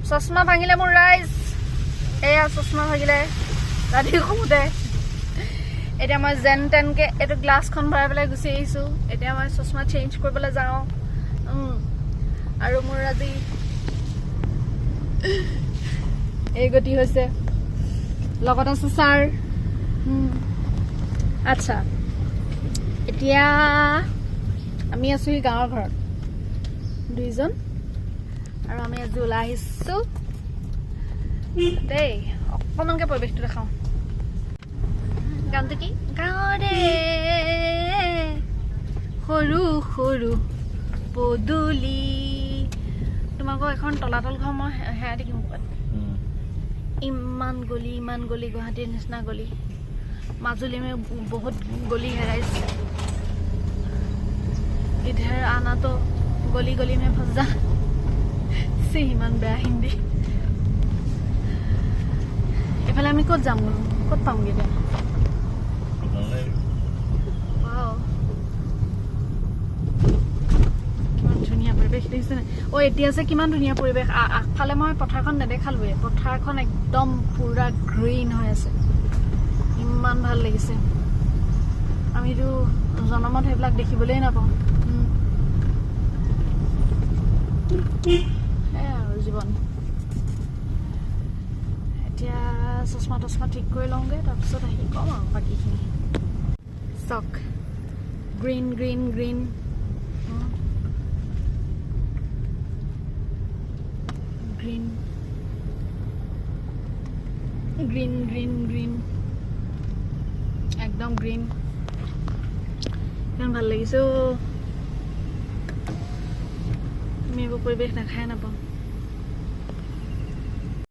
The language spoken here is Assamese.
চশমা ভাঙিলে মোৰ ৰাইজ এয়া চশমা ভাঙিলে ৰাতি শুওঁতে এতিয়া মই যেন তেনকে এইটো গ্লাছখন ভৰাই পেলাই গুচি আহিছোঁ এতিয়া মই চশমা চেঞ্জ কৰিবলৈ যাওঁ আৰু মোৰ আজি এই গতি হৈছে লগত আছে ছাৰ আচ্ছা এতিয়া আমি আছোঁ এই গাঁৱৰ ঘৰত দুইজন আৰু আমি আজি ওলাই আহিছোঁ দেই অকণমানকৈ পৰিৱেশটো দেখাওঁ গানটো কি গাঁৱৰে সৰু সৰু পদূলি তোমালোকৰ এখন তলাতল ঘৰ মই সেয়া দেখিম ক'ৰবাত ইমান গলি গুৱাহাটীৰ নিচিনা গলি মাজুলী में बहुत गली है इधर आना तो गली गली में फंस जा से इमान बेया हिंदी এফালে আমি ক'ত যাম ক'ত পামগে এতিয়া ওয়াও কিমান ধুনীয়া পৰিৱেশ দেখিছেনে ও এতিয়া আছে কিমান ধুনীয়া পৰিৱেশ আগফালে মই পথাৰখন নেদেখালোৱে পথাৰখন একদম পুৰা গ্ৰীন হৈ আছে ইমান ভাল লাগিছে আমিতো জনমত সেইবিলাক দেখিবলৈ নাপাওঁ আৰু জীৱন এতিয়া চশমা ঠিক কৰি লওঁগে তাৰপিছত আহি কম আৰু বাকীখিনি চক green green green green green green green একদম গ্ৰীন ইমান ভাল লাগিছে আমি এইবোৰ পৰিৱেশ দেখাই নাপাওঁ